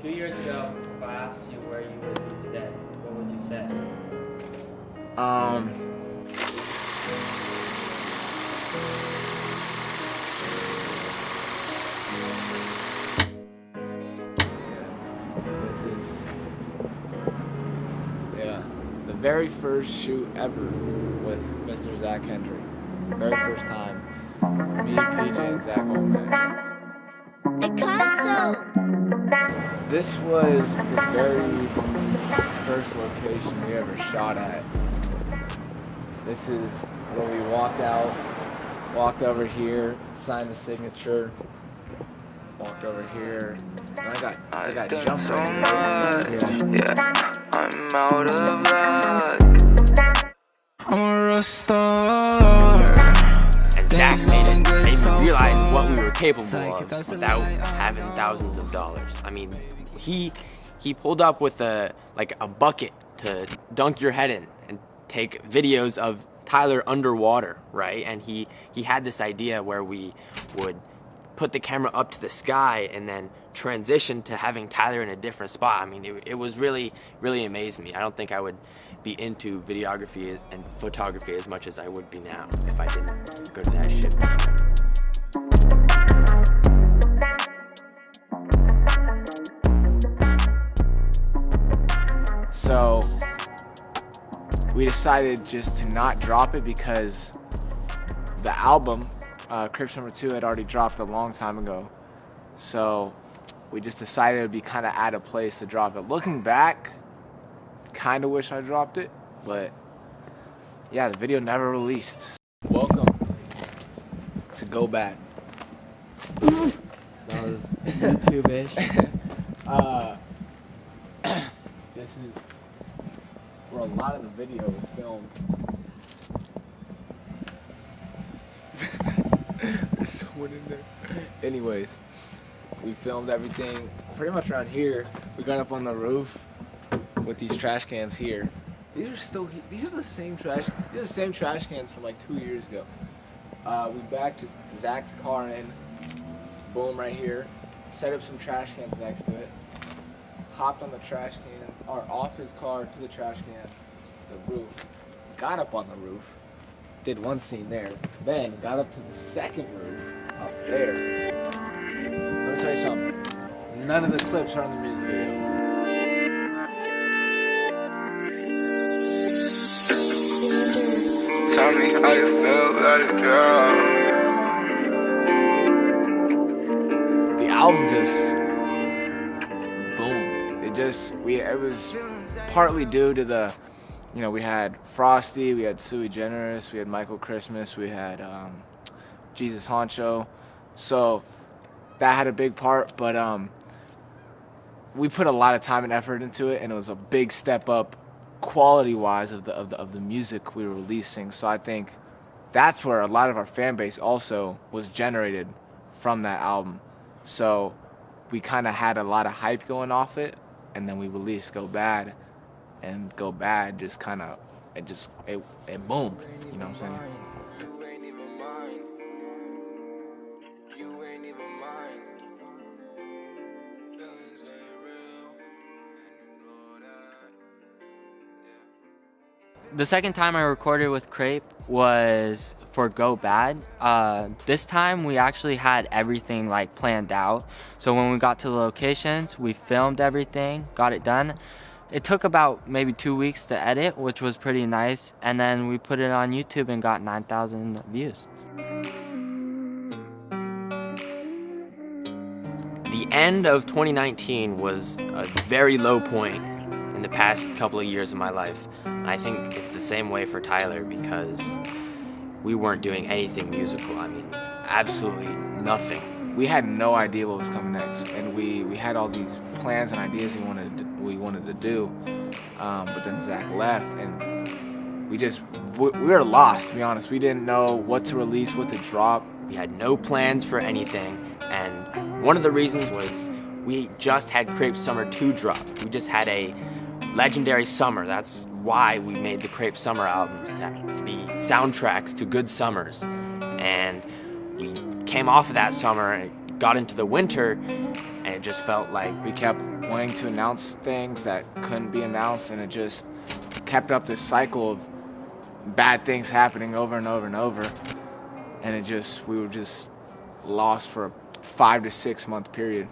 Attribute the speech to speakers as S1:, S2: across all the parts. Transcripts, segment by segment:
S1: 2 years ago, if I asked you where you would be today, what would you say?
S2: The very first shoot ever with Mr. Zach Hendry. Very first time. Me, PJ, and Zach all met. This was the very first location we ever shot at. This is where we walked over here, signed the signature, walked over here, and I got jumped right here.
S3: Yeah, I'm out of luck. I'm a real star.
S4: And Zach made it. I didn't even realize what we were capable of without having thousands of dollars. I mean, he pulled up with a bucket to dunk your head in and take videos of Tyler underwater, right? And he had this idea where we would put the camera up to the sky and then transition to having Tyler in a different spot. I mean, it was really amazed me. I don't think I would be into videography and photography as much as I would be now if I didn't go to that shoot.
S2: So we decided just to not drop it because the album, Crape number 2, had already dropped a long time ago. So we just decided it would be kind of out of place to drop it. Looking back, kind of wish I dropped it, but yeah, the video never released. Welcome to Go Bad.
S1: That was YouTube-ish.
S2: This is where a lot of the video was filmed. There's someone in there. Anyways, we filmed everything pretty much around here. We got up on the roof with these trash cans here. These are the same trash cans from like 2 years ago. We backed Zach's car in, boom, right here. Set up some trash cans next to it. Hopped on the trash cans, or off his car to the trash cans, to the roof. Got up on the roof, did one scene there. Then got up to the second roof up there. Let me tell you something. None of the clips are in the music video.
S3: Tell me how you feel, baby girl.
S2: The album just boomed. It was partly due to the, we had Frosty, we had Sui Generous, we had Michael Christmas, we had Jesus Honcho. So that had a big part, but we put a lot of time and effort into it, and it was a big step up quality-wise of the music we were releasing. So I think that's where a lot of our fan base also was generated from that album. So we kind of had a lot of hype going off it, and then we released Go Bad, and Go Bad just kind of it boomed. You know what I'm saying?
S1: The second time I recorded with Crape was for Go Bad. This time we actually had everything planned out. So when we got to the locations, we filmed everything, got it done. It took about maybe 2 weeks to edit, which was pretty nice. And then we put it on YouTube and got 9,000 views.
S4: The end of 2019 was a very low point in the past couple of years of my life. I think it's the same way for Tyler because we weren't doing anything musical. I mean, absolutely nothing.
S2: We had no idea what was coming next, and we had all these plans and ideas we wanted to do, but then Zach left, and we were lost, to be honest. We didn't know what to release, what to drop.
S4: We had no plans for anything, and one of the reasons was we just had Crape Summer 2 drop. We just had a legendary summer. That's why we made the Crape Summer albums, to be soundtracks to good summers. And we came off of that summer and got into the winter, and it just felt like
S2: we kept wanting to announce things that couldn't be announced, and it just kept up this cycle of bad things happening over and over and over. And we were just lost for a 5 to 6 month period.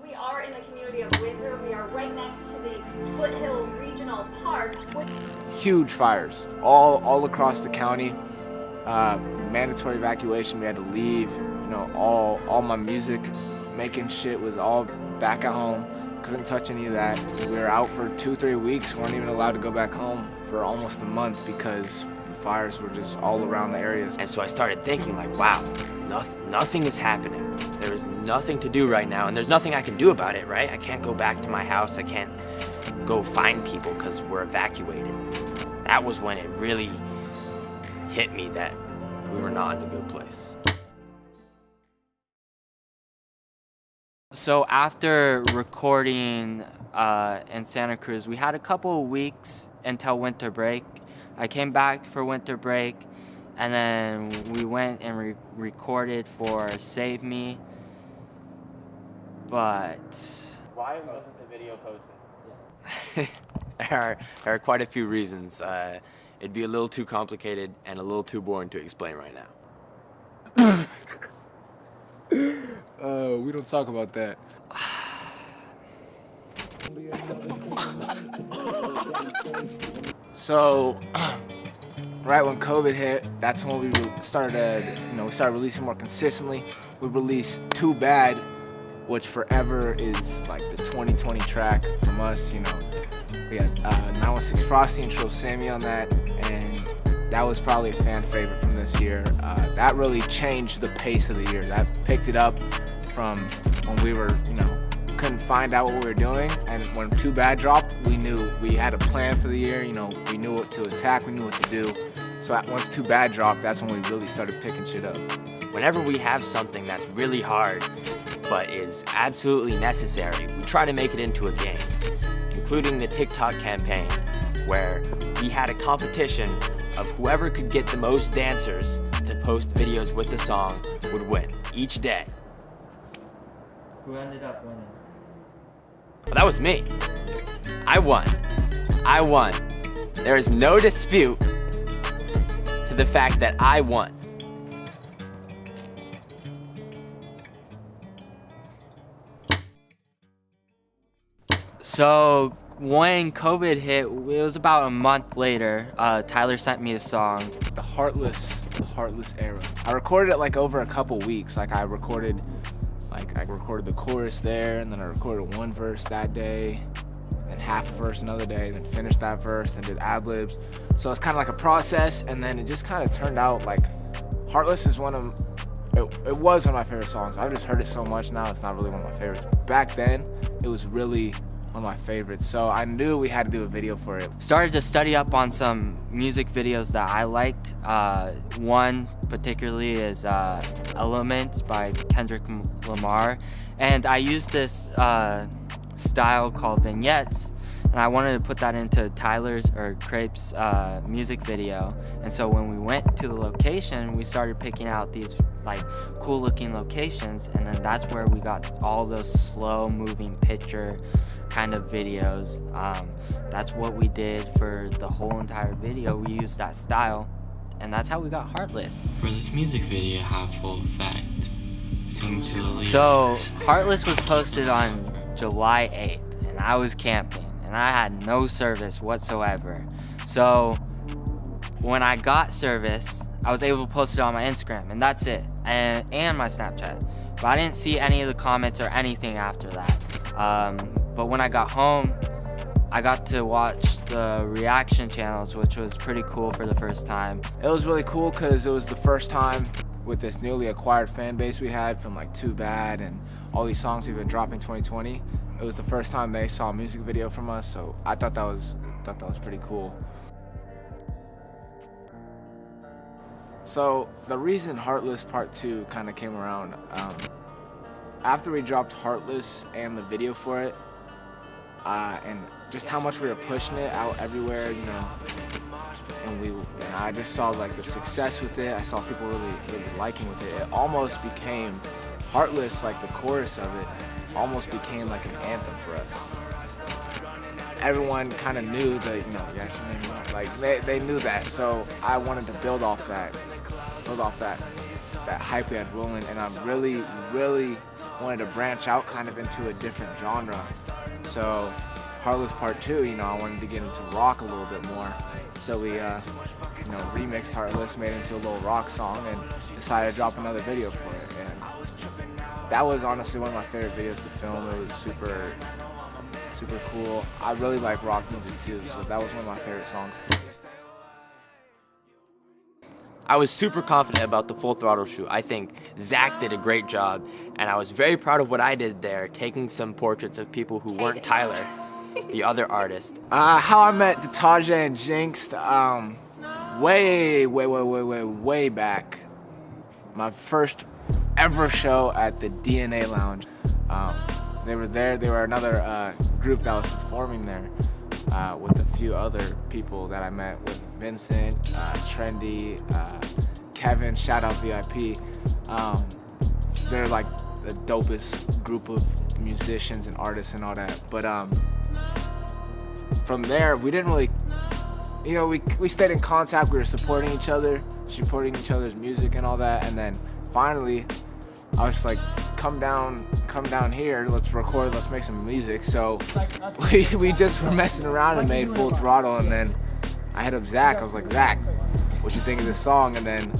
S5: We are in the community of Windsor. We are right next to the Foothill Regional Park.
S2: Huge fires all across the county. Mandatory evacuation. We had to leave. You know, all my music making shit was all back at home. Couldn't touch any of that. We were out for 2-3 weeks. Weren't even allowed to go back home for almost a month because the fires were just all around the areas.
S4: And so I started thinking like, wow, nothing is happening. There is nothing to do right now, and there's nothing I can do about it, right? I can't go back to my house. I can't go find people because we're evacuated. That was when it really hit me that we were not in a good place.
S1: So after recording in Santa Cruz, we had a couple of weeks until winter break. I came back for winter break, and then we went and recorded for Save Me. But
S4: why wasn't the video posted? There are quite a few reasons. It'd be a little too complicated and a little too boring to explain right now.
S2: We don't talk about that. So, right when COVID hit, that's when we started releasing more consistently. We released Too Bad, which forever is like the 2020 track from us. You know, we had 916 Frosty and Trill Sammy on that, and that was probably a fan favorite from this year. That really changed the pace of the year. That picked it up from when we were, couldn't find out what we were doing, and when Too Bad dropped, we knew we had a plan for the year. We knew what to attack, we knew what to do. So once Too Bad dropped, that's when we really started picking shit up.
S4: Whenever we have something that's really hard but is absolutely necessary, we try to make it into a game, including the TikTok campaign, where we had a competition of whoever could get the most dancers to post videos with the song would win each day.
S1: who ended up winning?
S4: Well, that was me. I won. There is no dispute to the fact that I won.
S1: So when COVID hit, it was about a month later, Tyler sent me a song.
S2: The Heartless Era. I recorded it over a couple weeks. I recorded the chorus there, and then I recorded one verse that day, and half a verse another day, then finished that verse and did ad-libs. So it's kind of like a process, and then it just kind of turned out like Heartless is it was one of my favorite songs. I've just heard it so much now, it's not really one of my favorites. Back then, it was really one of my favorites, so I knew we had to do a video for it.
S1: Started to study up on some music videos that I liked. One particularly is Elements by Kendrick Lamar, and I used this style called vignettes, and I wanted to put that into Tyler's or Crape's music video. And so when we went to the location, we started picking out these cool looking locations, and then that's where we got all those slow moving picture kind of videos. That's what we did for the whole entire video. We used that style, and that's how we got Heartless.
S6: For this music video to have full effect, sing to the lyrics.
S1: So Heartless was posted on July 8th, and I was camping, and I had no service whatsoever. So when I got service, I was able to post it on my Instagram, and that's it, and my Snapchat. But I didn't see any of the comments or anything after that. But when I got home, I got to watch the reaction channels, which was pretty cool for the first time.
S2: It was really cool because it was the first time with this newly acquired fan base we had from Too Bad and all these songs we've been dropping 2020. It was the first time they saw a music video from us, so I thought that was pretty cool. So the reason Heartless Part 2 kind of came around, after we dropped Heartless and the video for it, and just how much we were pushing it out everywhere, and I just saw the success with it. I saw people really liking with it. It almost became Heartless, the chorus of it almost became like an anthem for us. Everyone kind of knew that, you know, yes, like they knew that. So I wanted to build off that hype we had rolling, and I really wanted to branch out kind of into a different genre. So Heartless Part 2, you know, I wanted to get into rock a little bit more. So we, remixed Heartless, made it into a little rock song, and decided to drop another video for it. And that was honestly one of my favorite videos to film. It was super cool. I really like rock music too, so that was one of my favorite songs too.
S4: I was super confident about the Full Throttle shoot. I think Zach did a great job, and I was very proud of what I did there, taking some portraits of people who weren't Tyler, the other artist.
S2: How I met Detajay and Jinx, way back. My first ever show at the DNA Lounge. They were there. They were another group that was performing there with a few other people that I met with Vincent, Trendy, Kevin, shout out VIP. They're like the dopest group of musicians and artists and all that. But from there, we didn't really, you know, we stayed in contact. We were supporting each other's music and all that. And then finally, I was just like, come down here, let's record, let's make some music. So we just were messing around and made Full Throttle, and then I hit up Zach. I was like, Zach, what you think of this song? And then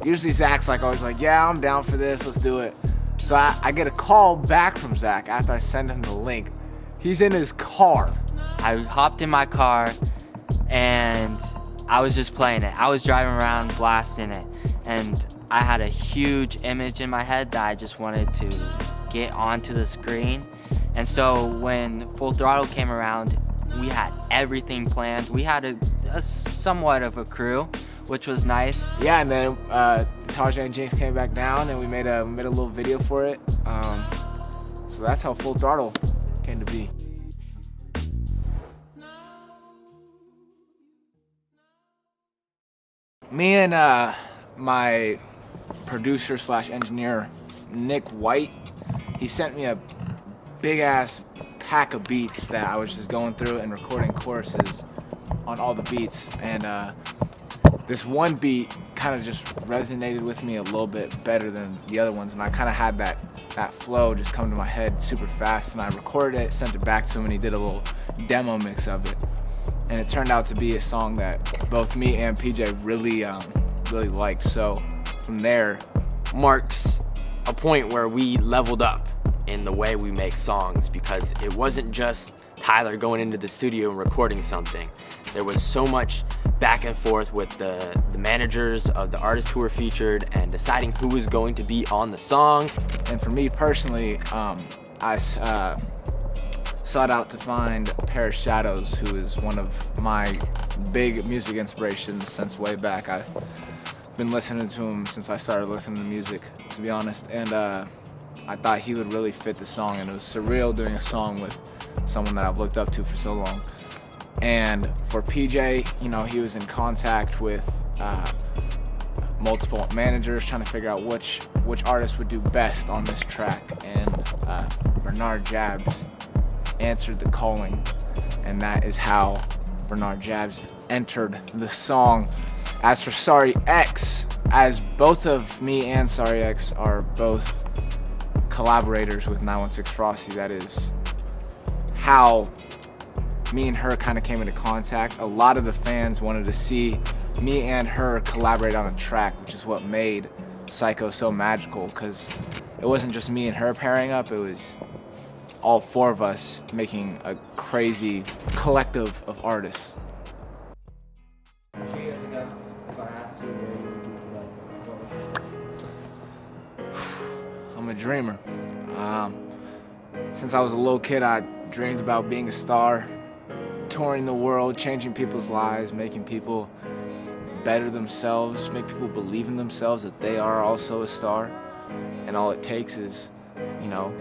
S2: usually Zach's like always like, yeah, I'm down for this, let's do it. So I get a call back from Zach after I send him the link. He's in his car.
S1: I hopped in my car and I was just playing it. I was driving around blasting it, and I had a huge image in my head that I just wanted to get onto the screen. And so when Full Throttle came around, we had everything planned. We had a somewhat of a crew, which was nice.
S2: Yeah, and then Detajay and Jinx came back down, and we made a little video for it. So that's how Full Throttle came to be. Me and my producer / engineer, Nick White, he sent me a big ass pack of beats that I was just going through and recording choruses on all the beats. And this one beat kind of just resonated with me a little bit better than the other ones, and I kind of had that flow just come to my head super fast, and I recorded it, sent it back to him, and he did a little demo mix of it. And it turned out to be a song that both me and PJ really liked. So from there
S4: marks a point where we leveled up in the way we make songs, because it wasn't just Tyler going into the studio and recording something. There was so much back and forth with the managers of the artists who were featured and deciding who was going to be on the song.
S2: And for me personally, I sought out to find Paris Shadows, who is one of my big music inspirations since way back. I've been listening to him since I started listening to music, to be honest, and I thought he would really fit the song, and it was surreal doing a song with someone that I've looked up to for so long. And for PJ, you know, he was in contact with multiple managers trying to figure out which artist would do best on this track, and Bernard Jabs answered the calling, and that is how Bernard Jabs entered the song. As for Sorry X, as both of me and Sorry X are both collaborators with 916 Frosty, that is how me and her kind of came into contact. A lot of the fans wanted to see me and her collaborate on a track, which is what made Psycho so magical, because it wasn't just me and her pairing up, it was all four of us making a crazy collective of artists. I'm a dreamer. Since I was a little kid, I dreamed about being a star, touring the world, changing people's lives, making people better themselves, make people believe in themselves that they are also a star. And all it takes is, you know,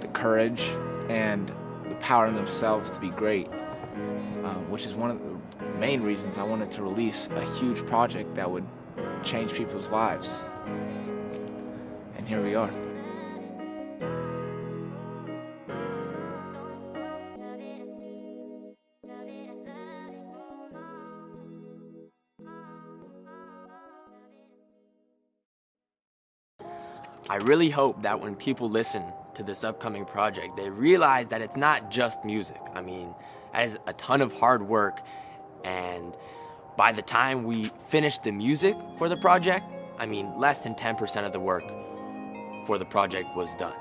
S2: the courage and the power in themselves to be great, which is one of the main reasons I wanted to release a huge project that would change people's lives. And here we are.
S4: I really hope that when people listen to this upcoming project, they realize that it's not just music. I mean, that is a ton of hard work, and by the time we finish the music for the project, I mean, less than 10% of the work for the project was done.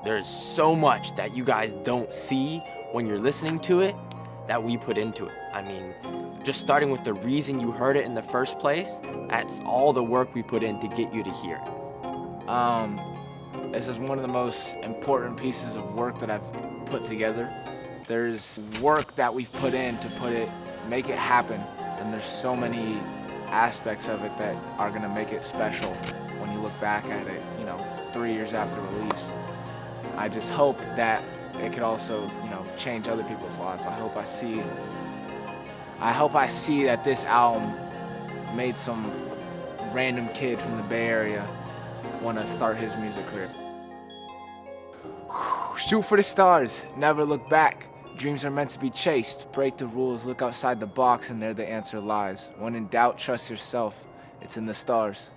S4: There's so much that you guys don't see when you're listening to it that we put into it. I mean, just starting with the reason you heard it in the first place, that's all the work we put in to get you to hear it.
S2: This is one of the most important pieces of work that I've put together. There's work that we've put in to make it happen, and there's so many aspects of it that are gonna make it special when you look back at it, 3 years after release. I just hope that it could also, change other people's lives. I hope I see that this album made some random kid from the Bay Area want to start his music career. Shoot for the stars, never look back. Dreams are meant to be chased. Break the rules, look outside the box, and there the answer lies. When in doubt, trust yourself. It's in the stars.